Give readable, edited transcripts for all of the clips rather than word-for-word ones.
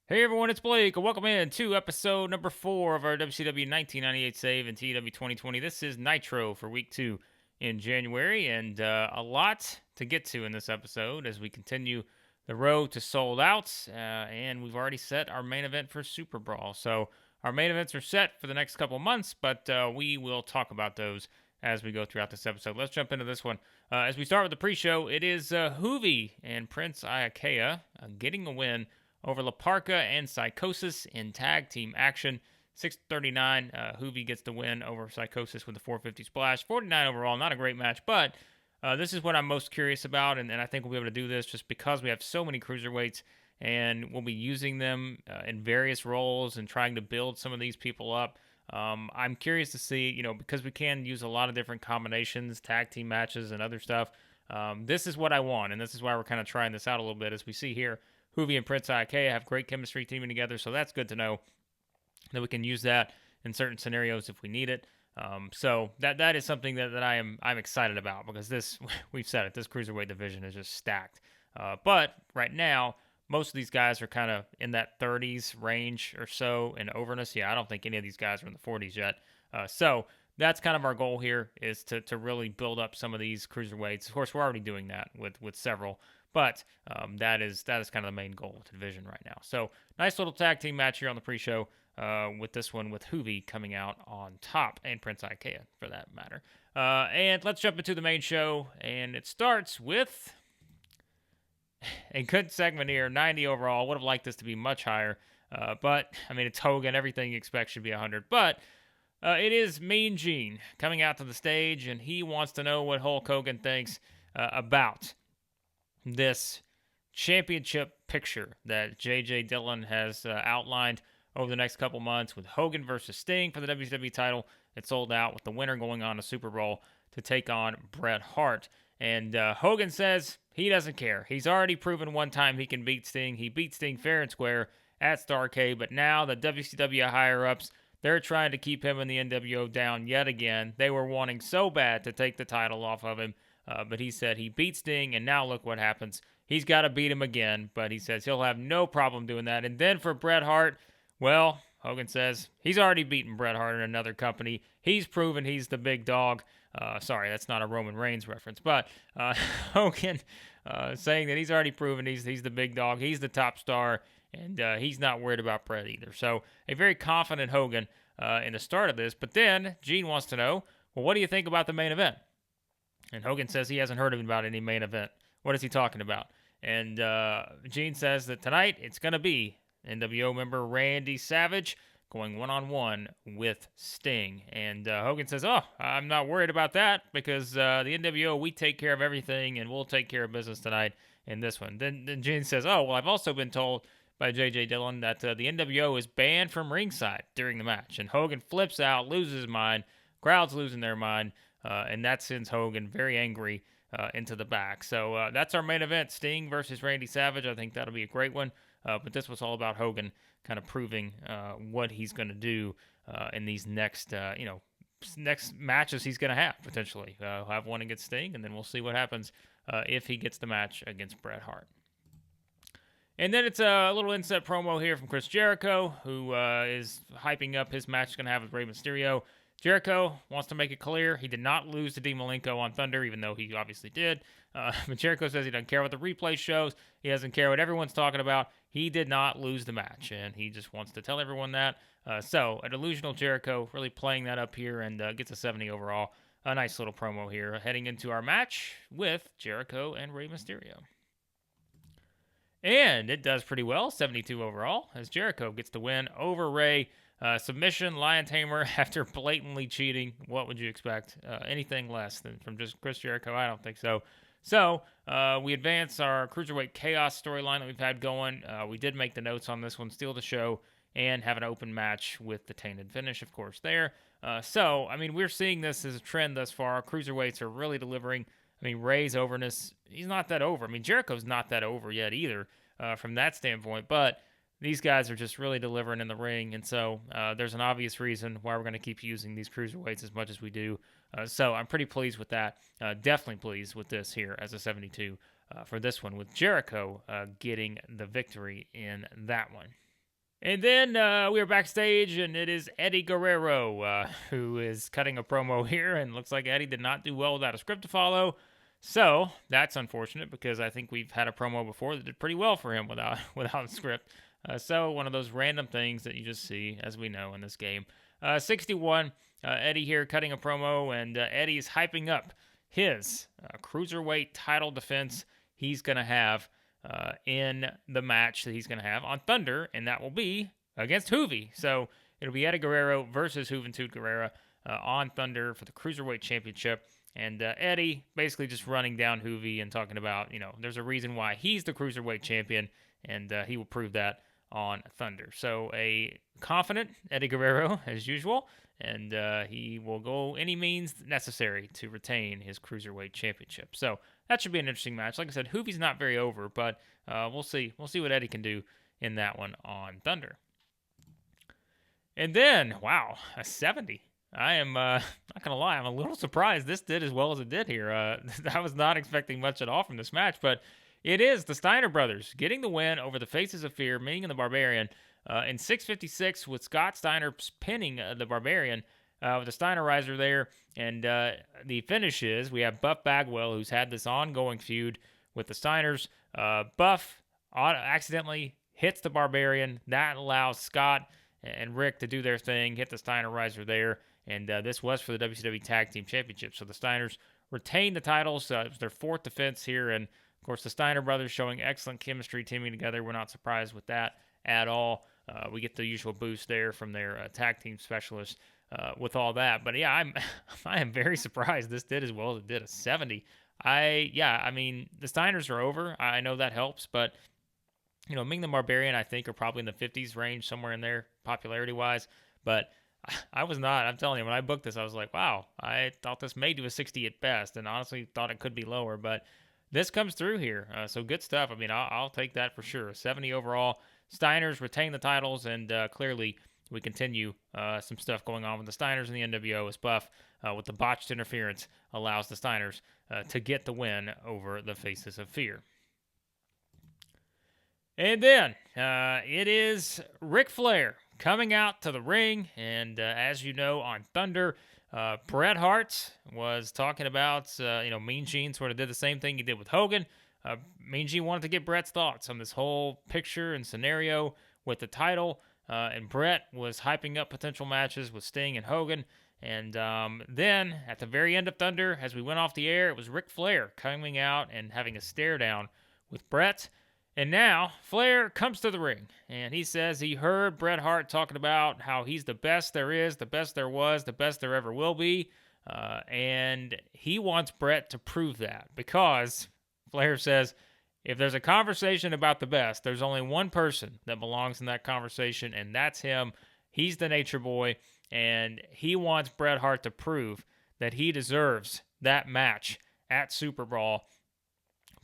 Hey everyone, it's Blake, and welcome in to episode number 4 of our WCW 1998 save and TEW 2020. This is Nitro for week 2 in January, and a lot to get to in this episode as we continue the road to sold out, and we've already set our main event for Super Brawl. So our main events are set for the next couple months, but we will talk about those as we go throughout this episode. Let's jump into this one. As we start with the pre-show, it is Juvi and Prince Iakea getting a win over La Parca and Psychosis in tag team action. 639, Juvi gets the win over Psychosis with the 450 splash. 49 overall, not a great match, but this is what I'm most curious about, and I think we'll be able to do this just because we have so many cruiserweights, and we'll be using them in various roles and trying to build some of these people up. I'm curious to see, because we can use a lot of different combinations, tag team matches, and other stuff. This is what I want, and this is why we're kind of trying this out a little bit, as we see here. Juvi and Prince Iakea have great chemistry teaming together, so that's good to know that we can use that in certain scenarios if we need it. So that is something that I'm excited about, because this we've said it, this cruiserweight division is just stacked. But right now, most of these guys are kind of in that 30s range or so in overness. Yeah, I don't think any of these guys are in the 40s yet. So that's kind of our goal here, is to really build up some of these cruiserweights. Of course, we're already doing that with several. But that is kind of the main goal of the division right now. So nice little tag team match here on the pre-show with this one, with Juvi coming out on top, and Prince Iakea for that matter. And let's jump into the main show, and it starts with a good segment here, 90 overall. Would have liked this to be much higher, but I mean, it's Hogan. Everything you expect should be 100, but it is Mean Gene coming out to the stage, and he wants to know what Hulk Hogan thinks about this championship picture that J.J. Dillon has outlined over the next couple months, with Hogan versus Sting for the WCW title. It sold out, with the winner going on to Super Bowl to take on Bret Hart. And Hogan says he doesn't care. He's already proven one time he can beat Sting. He beat Sting fair and square at Starrcade, but now the WCW higher-ups, they're trying to keep him and the NWO down yet again. They were wanting so bad to take the title off of him. But he said he beat Sting, and now look what happens. He's got to beat him again, but he says he'll have no problem doing that. And then for Bret Hart, well, Hogan says he's already beaten Bret Hart in another company. He's proven he's the big dog. Sorry, that's not a Roman Reigns reference, but Hogan saying that he's already proven he's the big dog. He's the top star, and he's not worried about Bret either. So a very confident Hogan in the start of this. But then Gene wants to know, well, what do you think about the main event? And Hogan says he hasn't heard about any main event. What is he talking about? And Gene says that tonight it's going to be NWO member Randy Savage going one-on-one with Sting. And Hogan says, oh, I'm not worried about that, because the NWO, we take care of everything, and we'll take care of business tonight in this one. Then Gene says, oh, well, I've also been told by J.J. Dillon that the NWO is banned from ringside during the match. And Hogan flips out, loses his mind, crowd's losing their mind. And that sends Hogan very angry into the back. So that's our main event, Sting versus Randy Savage. I think that'll be a great one. But this was all about Hogan kind of proving what he's going to do in these next matches he's going to have, potentially. He'll have one against Sting, and then we'll see what happens if he gets the match against Bret Hart. And then it's a little inset promo here from Chris Jericho, who is hyping up his match he's going to have with Rey Mysterio. Jericho wants to make it clear he did not lose to Dean Malenko on Thunder, even though he obviously did. But Jericho says he doesn't care what the replay shows. He doesn't care what everyone's talking about. He did not lose the match, and he just wants to tell everyone that. So a delusional Jericho really playing that up here, and gets a 70 overall. A nice little promo here heading into our match with Jericho and Rey Mysterio. And it does pretty well, 72 overall, as Jericho gets the win over Rey. Submission, Lion Tamer after blatantly cheating. What would you expect? Anything less than from just Chris Jericho? I don't think so. So we advance our Cruiserweight Chaos storyline that we've had going. We did make the notes on this one, steal the show, and have an open match with the Tainted Finish, of course, there. So, I mean, we're seeing this as a trend thus far. Cruiserweights are really delivering. I mean, Rey's overness, he's not that over. I mean, Jericho's not that over yet either from that standpoint, but these guys are just really delivering in the ring, and so there's an obvious reason why we're going to keep using these cruiserweights as much as we do. So I'm pretty pleased with that. Definitely pleased with this here as a 72 for this one, with Jericho getting the victory in that one. And then we are backstage, and it is Eddie Guerrero who is cutting a promo here, and looks like Eddie did not do well without a script to follow. So that's unfortunate because I think we've had a promo before that did pretty well for him without a script. So one of those random things that you just see, as we know in this game. 61, Eddie here cutting a promo, and Eddie's hyping up his cruiserweight title defense he's going to have in the match that he's going to have on Thunder, and that will be against Juvi. So it'll be Eddie Guerrero versus Juventud Guerrera on Thunder for the Cruiserweight Championship. And Eddie basically just running down Juvi and talking about, there's a reason why he's the Cruiserweight Champion, and he will prove that on Thunder. So a confident Eddie Guerrero, as usual, and he will go any means necessary to retain his Cruiserweight Championship. So that should be an interesting match. Like I said, Juvi's not very over, but we'll see. We'll see what Eddie can do in that one on Thunder. And then, wow, a 70. I am not going to lie, I'm a little surprised this did as well as it did here. I was not expecting much at all from this match, but it is the Steiner brothers getting the win over the Faces of Fear, Ming and the Barbarian, in 6:56 with Scott Steiner pinning the Barbarian with a Steinerizer there. And the finish is we have Buff Bagwell, who's had this ongoing feud with the Steiners. Buff accidentally hits the Barbarian. That allows Scott and Rick to do their thing, hit the Steinerizer there. And this was for the WCW Tag Team Championship. So the Steiners retained the titles. It was their fourth defense here. And, of course, the Steiner brothers showing excellent chemistry teaming together. We're not surprised with that at all. We get the usual boost there from their tag team specialists with all that. But, yeah, I am very surprised this did as well as it did, a 70. I mean, the Steiners are over. I know that helps. But, Ming the Barbarian, I think, are probably in the 50s range, somewhere in there, popularity-wise. But I was not. I'm telling you, when I booked this, I was like, wow, I thought this may do a 60 at best, and honestly thought it could be lower, but this comes through here. So good stuff. I mean, I'll take that for sure. 70 overall. Steiners retain the titles, and clearly we continue some stuff going on with the Steiners and the NWO as Buff, with the botched interference, allows the Steiners to get the win over the Faces of Fear. And then it is Ric Flair coming out to the ring, and as you know, on Thunder, Bret Hart was talking about, Mean Gene sort of did the same thing he did with Hogan. Mean Gene wanted to get Bret's thoughts on this whole picture and scenario with the title, and Bret was hyping up potential matches with Sting and Hogan. And then, at the very end of Thunder, as we went off the air, it was Ric Flair coming out and having a stare down with Bret. And now, Flair comes to the ring, and he says he heard Bret Hart talking about how he's the best there is, the best there was, the best there ever will be, and he wants Bret to prove that, because Flair says if there's a conversation about the best, there's only one person that belongs in that conversation, and that's him. He's the Nature Boy, and he wants Bret Hart to prove that he deserves that match at Super Brawl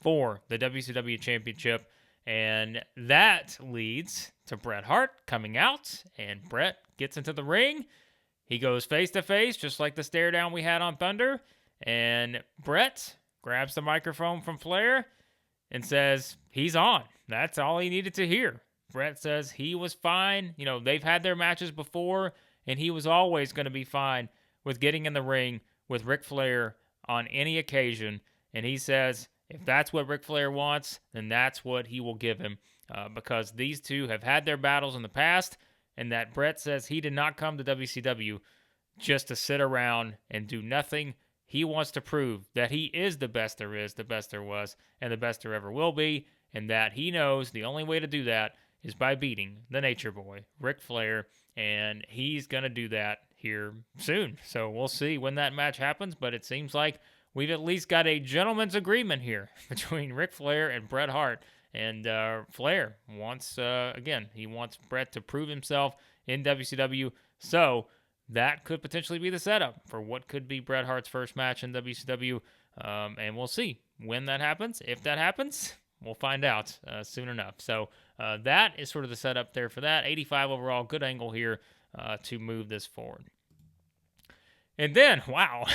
for the WCW Championship. And that leads to Bret Hart coming out, and Bret gets into the ring. He goes face to face, just like the stare down we had on Thunder. And Bret grabs the microphone from Flair and says he's on. That's all he needed to hear. Bret says he was fine. They've had their matches before, and he was always going to be fine with getting in the ring with Ric Flair on any occasion. And he says if that's what Ric Flair wants, then that's what he will give him, because these two have had their battles in the past, and that Bret says he did not come to WCW just to sit around and do nothing. He wants to prove that he is the best there is, the best there was, and the best there ever will be, and that he knows the only way to do that is by beating the Nature Boy, Ric Flair, and he's going to do that here soon. So we'll see when that match happens, but it seems like we've at least got a gentleman's agreement here between Ric Flair and Bret Hart. And Flair wants, he wants Bret to prove himself in WCW. So that could potentially be the setup for what could be Bret Hart's first match in WCW. And we'll see when that happens. If that happens, we'll find out soon enough. So that is sort of the setup there for that. 85 overall, good angle here to move this forward. And then, wow,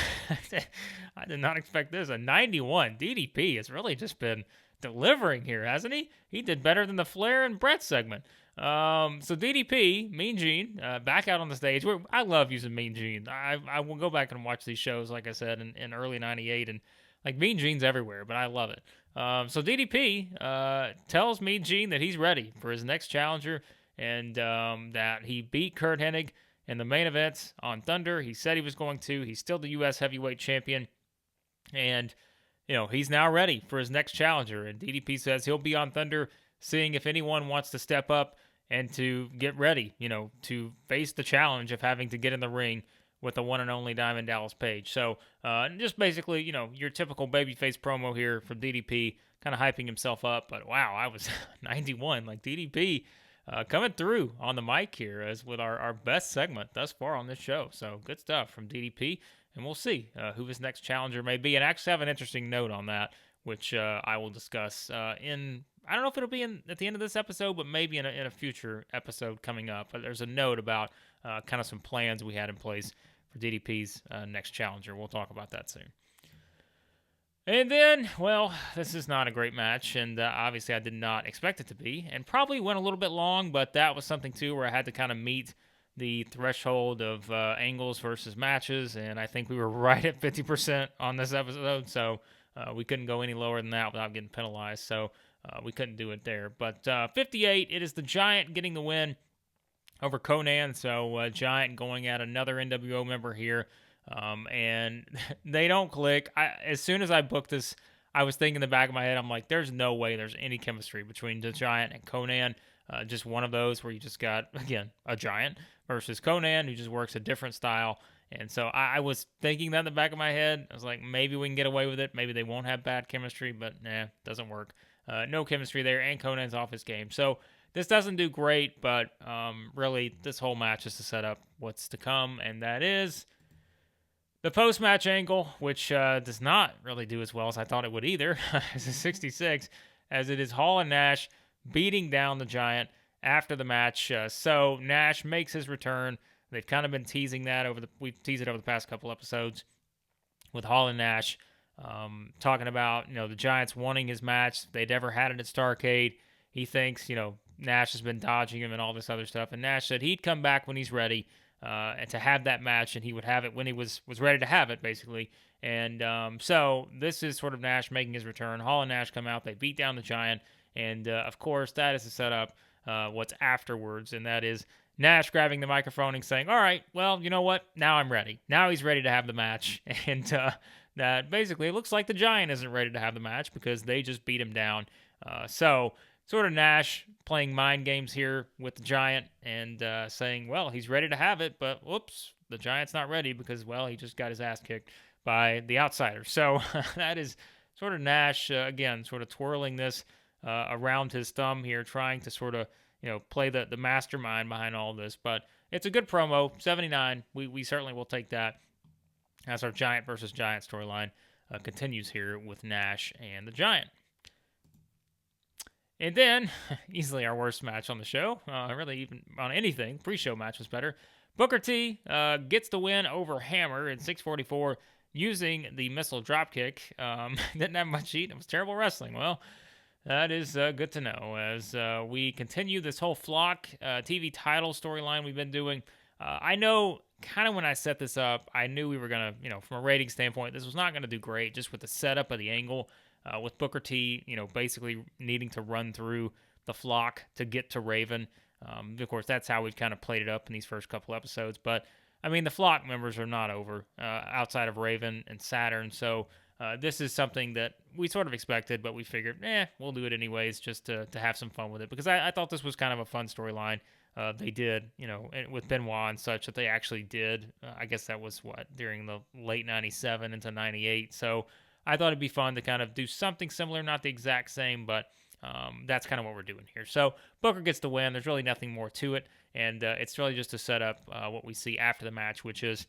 I did not expect this. A 91. DDP has really just been delivering here, hasn't he? He did better than the Flair and Bret segment. So DDP, Mean Gene, back out on the stage. I love using Mean Gene. I will go back and watch these shows, like I said, in early '98, and like Mean Gene's everywhere, but I love it. So DDP tells Mean Gene that he's ready for his next challenger, and that he beat Kurt Hennig in the main events on Thunder. He said he was going to. He's still the U.S. heavyweight champion, and he's now ready for his next challenger. And DDP says he'll be on Thunder, seeing if anyone wants to step up and to get ready, to face the challenge of having to get in the ring with the one and only Diamond Dallas Page. So just basically, your typical babyface promo here from DDP, kind of hyping himself up. But wow, I was 91. Like DDP coming through on the mic here as with our best segment thus far on this show. So good stuff from DDP. And we'll see who his next challenger may be. And I actually have an interesting note on that, which I will discuss I don't know if it'll be at the end of this episode, but maybe in a future episode coming up. But there's a note about kind of some plans we had in place for DDP's next challenger. We'll talk about that soon. And then, well, this is not a great match, and obviously I did not expect it to be, and probably went a little bit long, but that was something too where I had to kind of meet the threshold of angles versus matches, and I think we were right at 50% on this episode, so we couldn't go any lower than that without getting penalized, so we couldn't do it there. But 58, it is the Giant getting the win over Conan, so Giant going at another NWO member here, and they don't click. As soon as I booked this, I was thinking in the back of my head, I'm like, there's no way there's any chemistry between the Giant and Conan. Just one of those where you just got, again, a Giant versus Conan, who just works a different style. And so I was thinking that in the back of my head. I was like, maybe we can get away with it. Maybe they won't have bad chemistry, but nah, doesn't work. No chemistry there, and Conan's off his game. So this doesn't do great, but really this whole match is to set up what's to come, and that is the post-match angle, which does not really do as well as I thought it would either. It's a 66, as it is Hall and Nash beating down the Giant after the match. So Nash makes his return. They've kind of been teasing that we've teased it over the past couple episodes with Hall and Nash, talking about, the Giants wanting his match. They'd never had it at Starrcade. He thinks, Nash has been dodging him and all this other stuff. And Nash said he'd come back when he's ready, and to have that match, and he would have it when he was ready to have it, basically. And so this is sort of Nash making his return. Hall and Nash come out. They beat down the Giant. And, of course, that is to set up what's afterwards, and that is Nash grabbing the microphone and saying, all right, well, you know what? Now I'm ready. Now he's ready to have the match. And that basically it looks like the Giant isn't ready to have the match because they just beat him down. So sort of Nash playing mind games here with the Giant and saying, well, he's ready to have it, but whoops, the Giant's not ready because, well, he just got his ass kicked by the outsider. So that is sort of Nash, again, sort of twirling this around his thumb here, trying to sort of, play the mastermind behind all this. But it's a good promo. 79, we certainly will take that as our Giant versus Giant storyline continues here with Nash and the Giant. And then, easily our worst match on the show, really even on anything, pre-show match was better. Booker T gets the win over Hammer in 644 using the missile dropkick. Didn't have much heat. It was terrible wrestling. Well, that is good to know as we continue this whole Flock TV title storyline we've been doing. I know kind of when I set this up, I knew we were going to, from a rating standpoint, this was not going to do great just with the setup of the angle with Booker T, basically needing to run through the Flock to get to Raven. Of course, that's how we've kind of played it up in these first couple episodes. But, I mean, the Flock members are not over outside of Raven and Saturn. So this is something that we sort of expected, but we figured, we'll do it anyways just to have some fun with it. Because I thought this was kind of a fun storyline. They did, with Benoit and such that they actually did. I guess that was during the late 97 into 98. So I thought it'd be fun to kind of do something similar, not the exact same, but that's kind of what we're doing here. So Booker gets the win. There's really nothing more to it. And it's really just to set up what we see after the match, which is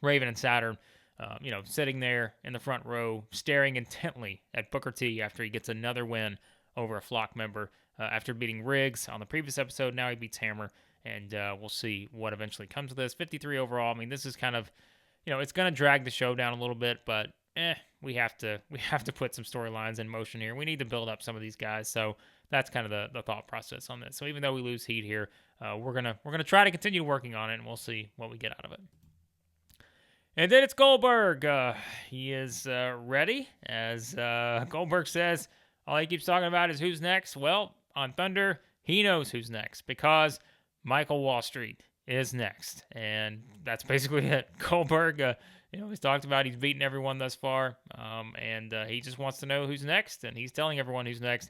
Raven and Saturn, sitting there in the front row, staring intently at Booker T after he gets another win over a Flock member. After beating Riggs on the previous episode, now he beats Hammer, and we'll see what eventually comes of this. 53 overall. I mean, this is kind of, it's going to drag the show down a little bit, but we have to put some storylines in motion here. We need to build up some of these guys. So that's kind of the thought process on this. So even though we lose heat here, we're gonna try to continue working on it, and we'll see what we get out of it. And then it's Goldberg. He is ready, as Goldberg says. All he keeps talking about is who's next. Well, on Thunder, he knows who's next because Michael Wall Street is next, and that's basically it. Goldberg, he's talked about he's beaten everyone thus far, and he just wants to know who's next, and he's telling everyone who's next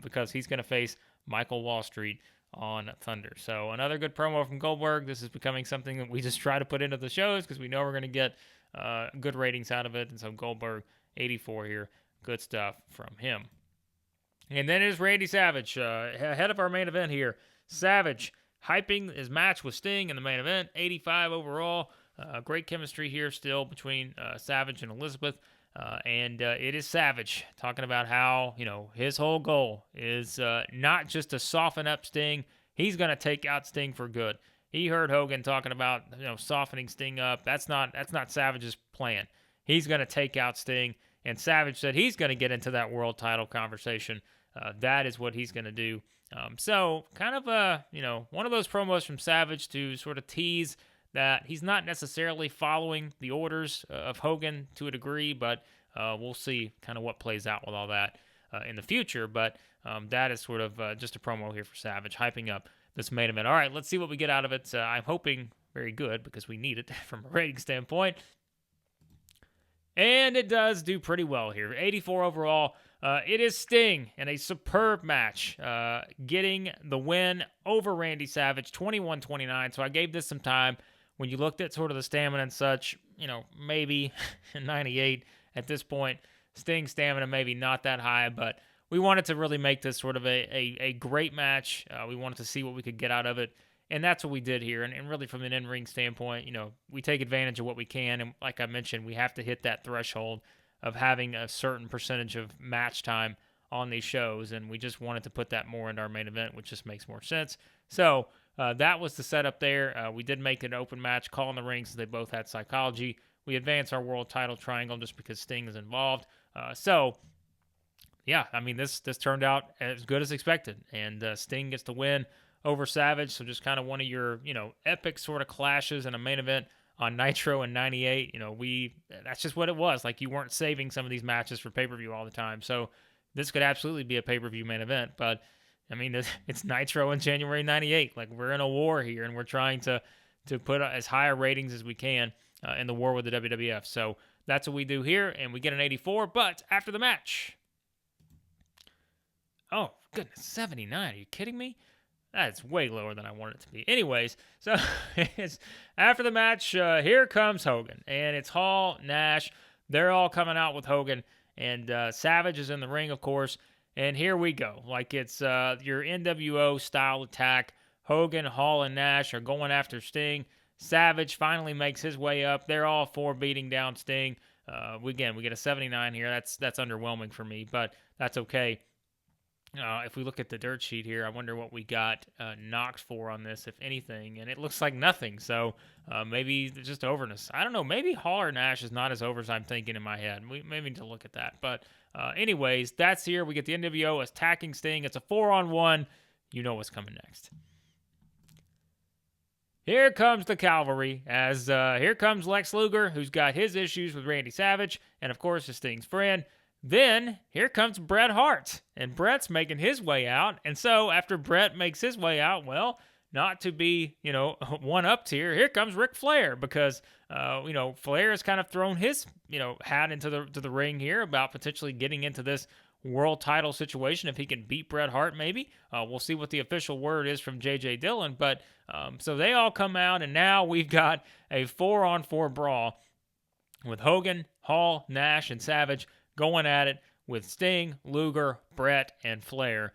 because he's going to face Michael Wall Street on Thunder. So another good promo from Goldberg. This is becoming something that we just try to put into the shows because we know we're going to get good ratings out of it. And so Goldberg, 84 here. Good stuff from him. And then it is Randy Savage, ahead of our main event here. Savage hyping his match with Sting in the main event, 85 overall. Great chemistry here still between Savage and Elizabeth. And it is Savage talking about how, his whole goal is not just to soften up Sting. He's going to take out Sting for good. He heard Hogan talking about, softening Sting up. That's not Savage's plan. He's going to take out Sting. And Savage said he's going to get into that world title conversation. That is what he's going to do. So kind of one of those promos from Savage to sort of tease that he's not necessarily following the orders of Hogan to a degree, but we'll see kind of what plays out with all that in the future. But that is sort of just a promo here for Savage, hyping up this main event. All right, let's see what we get out of it. I'm hoping very good because we need it from a rating standpoint. And it does do pretty well here. 84 overall. It is Sting in a superb match, getting the win over Randy Savage, 21-29. So I gave this some time. When you looked at sort of the stamina and such, maybe 98 at this point. Sting's stamina maybe not that high, but we wanted to really make this sort of a great match. We wanted to see what we could get out of it, and that's what we did here. And really from an in-ring standpoint, we take advantage of what we can, and like I mentioned, we have to hit that threshold of having a certain percentage of match time on these shows, and we just wanted to put that more into our main event, which just makes more sense. So that was the setup there. We did make it an open match, call in the ring, so they both had psychology. We advanced our world title triangle just because Sting is involved. This turned out as good as expected, and Sting gets the win over Savage. So just kind of one of your, epic sort of clashes in a main event on Nitro in 98. That's just what it was. Like, you weren't saving some of these matches for pay-per-view all the time. So this could absolutely be a pay-per-view main event, but it's Nitro in January 98. Like, we're in a war here, and we're trying to put as high a ratings as we can in the war with the WWF. So that's what we do here, and we get an 84. But after the match, oh, goodness, 79. Are you kidding me? That's way lower than I wanted it to be. Anyways, so it's after the match, here comes Hogan, and it's Hall, Nash. They're all coming out with Hogan, and Savage is in the ring, of course. And here we go. Like, it's your NWO style attack. Hogan, Hall, and Nash are going after Sting. Savage finally makes his way up. They're all four beating down Sting. We get a 79 here. That's underwhelming for me, but that's okay. If we look at the dirt sheet here, I wonder what we got knocked for on this, if anything. And it looks like nothing. So maybe just overness. I don't know. Maybe Hall or Nash is not as over as I'm thinking in my head. We maybe need to look at that. But anyways, that's here. We get the NWO attacking Sting. It's a 4-on-1. You know what's coming next. Here comes the cavalry, as here comes Lex Luger, who's got his issues with Randy Savage, and of course is Sting's friend. Then here comes Bret Hart, and Bret's making his way out. And so after Bret makes his way out, well, not to be, one-upped here comes Ric Flair, because, Flair has kind of thrown his, hat into the ring here about potentially getting into this world title situation if he can beat Bret Hart, maybe. We'll see what the official word is from J.J. Dillon. But so they all come out, and now we've got a 4-on-4 brawl with Hogan, Hall, Nash, and Savage going at it with Sting, Luger, Bret, and Flair.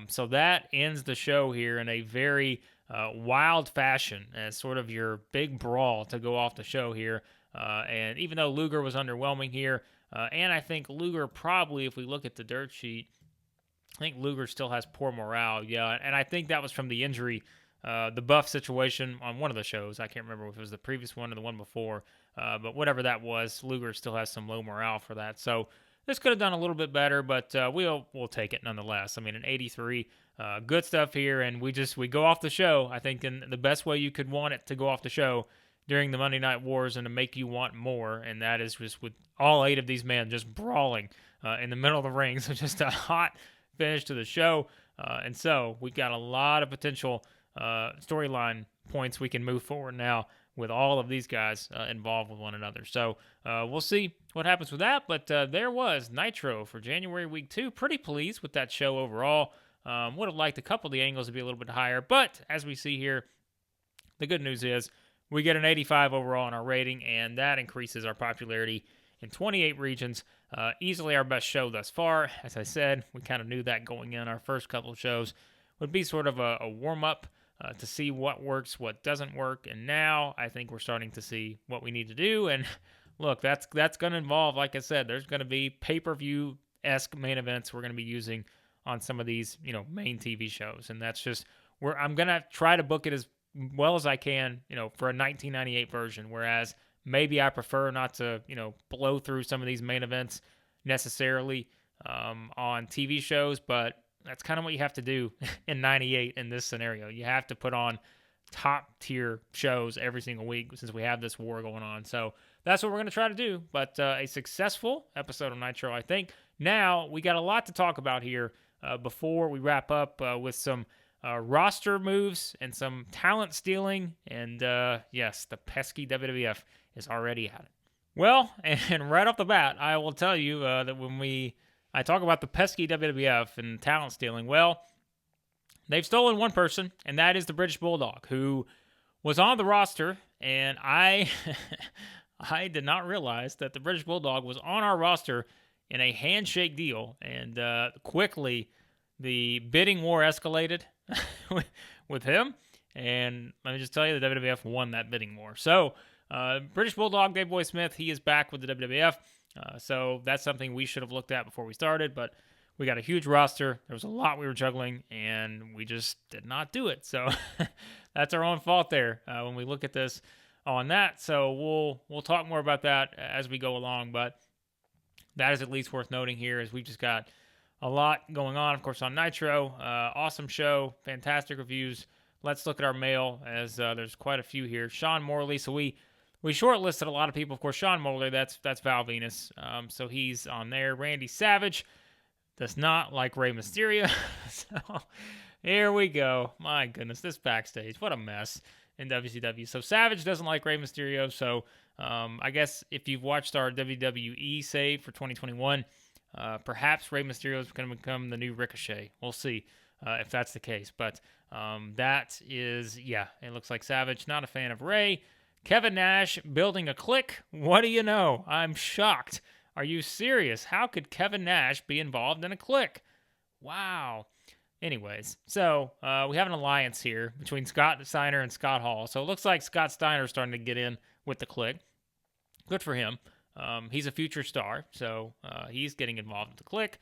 So that ends the show here in a very wild fashion as sort of your big brawl to go off the show here. And even though Luger was underwhelming here, and I think Luger probably, if we look at the dirt sheet, I think Luger still has poor morale. Yeah, and I think that was from the injury the buff situation on one of the shows. I can't remember if it was the previous one or the one before, but whatever that was, Luger still has some low morale for that. So this could have done a little bit better, but we'll take it nonetheless. I mean, an 83, good stuff here, and we go off the show. I think in the best way you could want it to go off the show during the Monday Night Wars and to make you want more, and that is just with all 8 of these men just brawling in the middle of the ring. So just a hot finish to the show, and so we got a lot of potential storyline points we can move forward now with all of these guys involved with one another. So we'll see what happens with that. But there was Nitro for January week 2. Pretty pleased with that show overall. Would have liked a couple of the angles to be a little bit higher. But as we see here, the good news is we get an 85 overall in our rating, and that increases our popularity in 28 regions. Easily our best show thus far. As I said, we kind of knew that going in. Our first couple of shows would be sort of a warm-up to see what works, what doesn't work, and now I think we're starting to see what we need to do. And look, that's going to involve, like I said, there's going to be pay-per-view-esque main events we're going to be using on some of these, main TV shows, and that's just where I'm going to try to book it as well as I can, for a 1998 version. Whereas maybe I prefer not to, blow through some of these main events necessarily on TV shows, but that's kind of what you have to do in 98 in this scenario. You have to put on top tier shows every single week since we have this war going on. So that's what we're going to try to do. But a successful episode of Nitro, I think. Now, we got a lot to talk about here before we wrap up with some roster moves and some talent stealing. And yes, the pesky WWF is already at it. Well, and right off the bat, I will tell you that when I talk about the pesky WWF and talent stealing, well, they've stolen one person, and that is the British Bulldog, who was on the roster, and I did not realize that the British Bulldog was on our roster in a handshake deal, and quickly the bidding war escalated with him, and let me just tell you, the WWF won that bidding war. So, British Bulldog, Dave Boy Smith, he is back with the WWF. So that's something we should have looked at before we started, but we got a huge roster. There was a lot we were juggling, and we just did not do it. So that's our own fault there when we look at this on that. So we'll talk more about that as we go along, but that is at least worth noting here, as we've just got a lot going on, of course, on Nitro. Awesome show, fantastic reviews. Let's look at our mail, as there's quite a few here. Sean Morley, so we shortlisted a lot of people. Of course, Sean Moeller, that's Val Venus. So he's on there. Randy Savage does not like Rey Mysterio. So here we go. My goodness, this backstage. What a mess in WCW. So Savage doesn't like Rey Mysterio. So I guess if you've watched our WWE save for 2021, perhaps Rey Mysterio is going to become the new Ricochet. We'll see if that's the case. But that is, it looks like Savage, not a fan of Rey. Kevin Nash building a clique? What do you know? I'm shocked. Are you serious? How could Kevin Nash be involved in a clique? Wow. Anyways, so we have an alliance here between Scott Steiner and Scott Hall. So it looks like Scott Steiner is starting to get in with the clique. Good for him. He's a future star, so he's getting involved with the clique.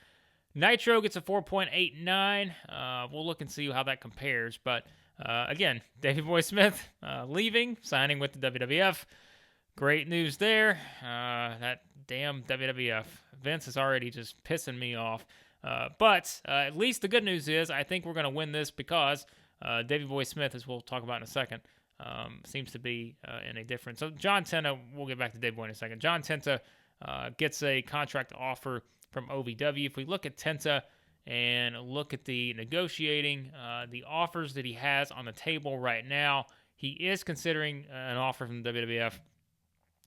Nitro gets a 4.89. We'll look and see how that compares, but again, Davey Boy Smith leaving, signing with the WWF. Great news there. That damn WWF. Vince is already just pissing me off. But at least the good news is I think we're going to win this because Davey Boy Smith, as we'll talk about in a second, seems to be in a different. So John Tenta, we'll get back to Davey Boy in a second. John Tenta gets a contract offer from OVW. If we look at Tenta and look at the negotiating, the offers that he has on the table right now, he is considering an offer from the WWF,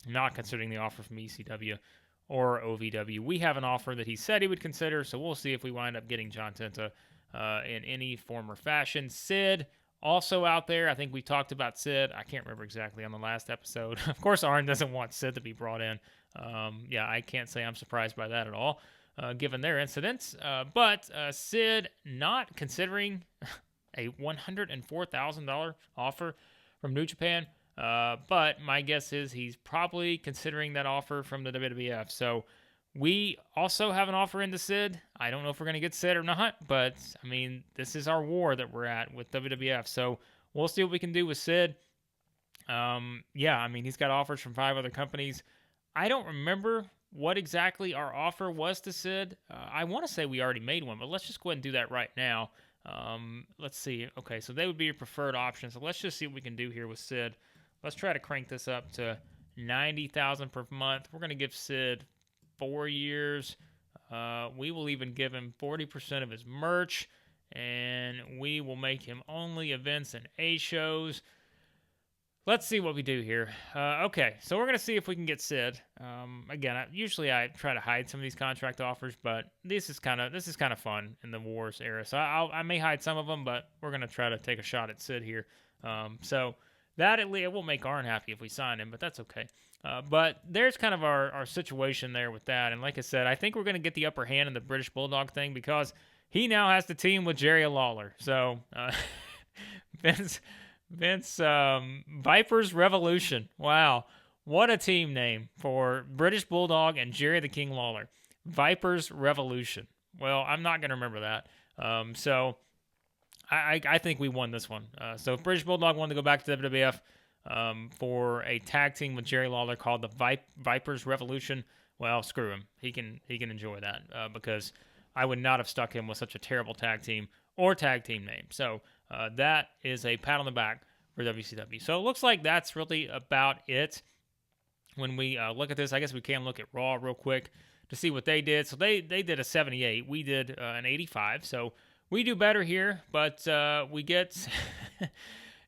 not considering the offer from ECW or OVW. We have an offer that he said he would consider, so we'll see if we wind up getting John Tenta in any form or fashion. Sid, also out there. I think we talked about Sid. I can't remember exactly on the last episode. Of course, Arn doesn't want Sid to be brought in. I can't say I'm surprised by that at all. Given their incidents. But Sid not considering a $104,000 offer from New Japan. But my guess is he's probably considering that offer from the WWF. So we also have an offer into Sid. I don't know if we're going to get Sid or not, but I mean, this is our war that we're at with WWF. So we'll see what we can do with Sid. Yeah, I mean, he's got offers from 5 other companies. I don't remember what exactly our offer was to Sid. I want to say we already made one, but let's just go ahead and do that right now. Let's see. Okay, so they would be your preferred option. So let's just see what we can do here with Sid. Let's try to crank this up to $90,000 per month. We're going to give Sid 4 years. We will even give him 40% of his merch, and we will make him only events and A shows. Let's see what we do here. Okay, so we're going to see if we can get Sid. Again, usually I try to hide some of these contract offers, but this is kind of fun in the Wars era. So I may hide some of them, but we're going to try to take a shot at Sid here. So that at least it will make Arn happy if we sign him, but that's okay. But there's kind of our situation there with that. And like I said, I think we're going to get the upper hand in the British Bulldog thing because he now has to team with Jerry Lawler. So Vince, Viper's Revolution. Wow. What a team name for British Bulldog and Jerry the King Lawler. Viper's Revolution. Well, I'm not going to remember that. So I think we won this one. So if British Bulldog wanted to go back to WWF for a tag team with Jerry Lawler called the Viper's Revolution, well, screw him. He can enjoy that because I would not have stuck him with such a terrible tag team or tag team name. So that is a pat on the back for WCW. So it looks like that's really about it. When we look at this, I guess we can look at Raw real quick to see what they did. So they did a 78. We did an 85. So we do better here, but we get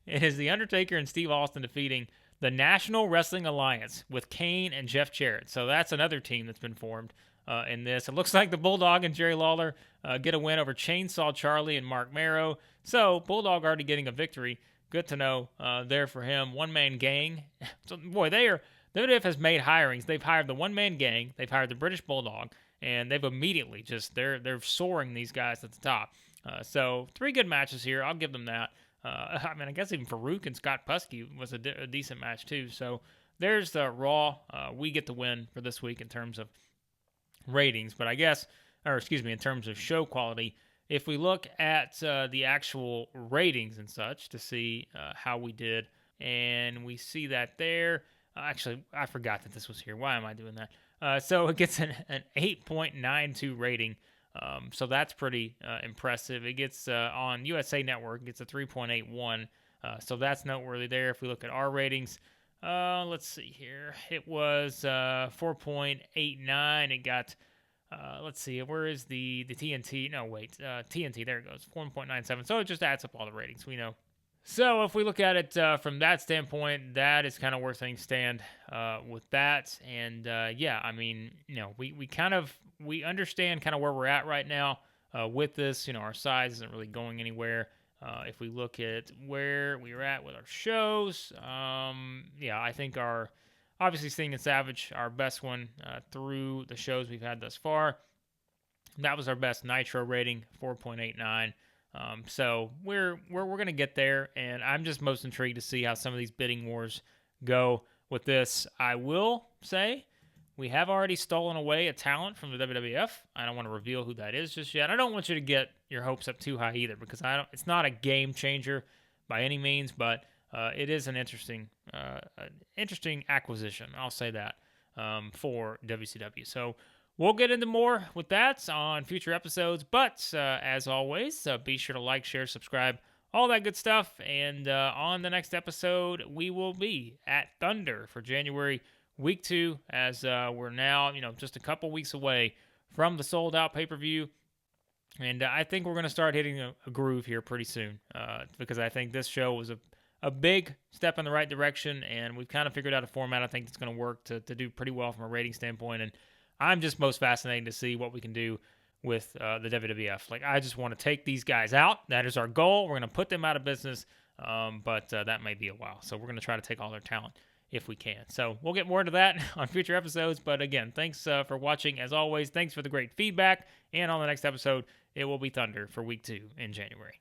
it is The Undertaker and Steve Austin defeating the National Wrestling Alliance with Kane and Jeff Jarrett. So that's another team that's been formed in this. It looks like the Bulldog and Jerry Lawler get a win over Chainsaw Charlie and Mark Marrow. So Bulldog already getting a victory. Good to know there for him. One-man gang. So, boy, WWF has made hirings. They've hired the one-man gang. They've hired the British Bulldog. And they've immediately they're soaring these guys at the top. So 3 good matches here. I'll give them that. I mean, I guess even Farouk and Scott Pusky was a decent match too. So there's the Raw. We get the win for this week in terms of ratings. But in terms of show quality, if we look at the actual ratings and such to see how we did, and we see that there. Actually, I forgot that this was here. Why am I doing that? So it gets an 8.92 rating. So that's pretty impressive. It gets on USA Network, it gets a 3.81. So that's noteworthy there. If we look at our ratings, let's see here. It was 4.89. It got, let's see, where is the TNT? No, wait, TNT, there it goes, 4.97. So it just adds up all the ratings, we know. So if we look at it from that standpoint, that is kind of where things stand with that. And yeah, I mean, we understand kind of where we're at right now with this. Our size isn't really going anywhere. If we look at where we were at with our shows, yeah, I think obviously Sting and Savage, our best one through the shows we've had thus far. That was our best Nitro rating, 4.89. So we're going to get there, and I'm just most intrigued to see how some of these bidding wars go with this. I will say we have already stolen away a talent from the WWF. I don't want to reveal who that is just yet. I don't want you to get your hopes up too high either, because it's not a game changer by any means, but it is an interesting acquisition. I'll say that for WCW. So we'll get into more with that on future episodes, but as always, be sure to like, share, subscribe, all that good stuff. And on the next episode, we will be at Thunder for January Week 2, as we're now, just a couple weeks away from the sold-out pay-per-view. And I think we're going to start hitting a groove here pretty soon, because I think this show was a big step in the right direction, and we've kind of figured out a format I think that's going to work to do pretty well from a rating standpoint. And I'm just most fascinated to see what we can do with the WWF. Like, I just want to take these guys out. That is our goal. We're going to put them out of business, but that may be a while. So we're going to try to take all their talent if we can. So we'll get more into that on future episodes. But again, thanks for watching. As always, thanks for the great feedback. And on the next episode, it will be Thunder for Week 2 in January.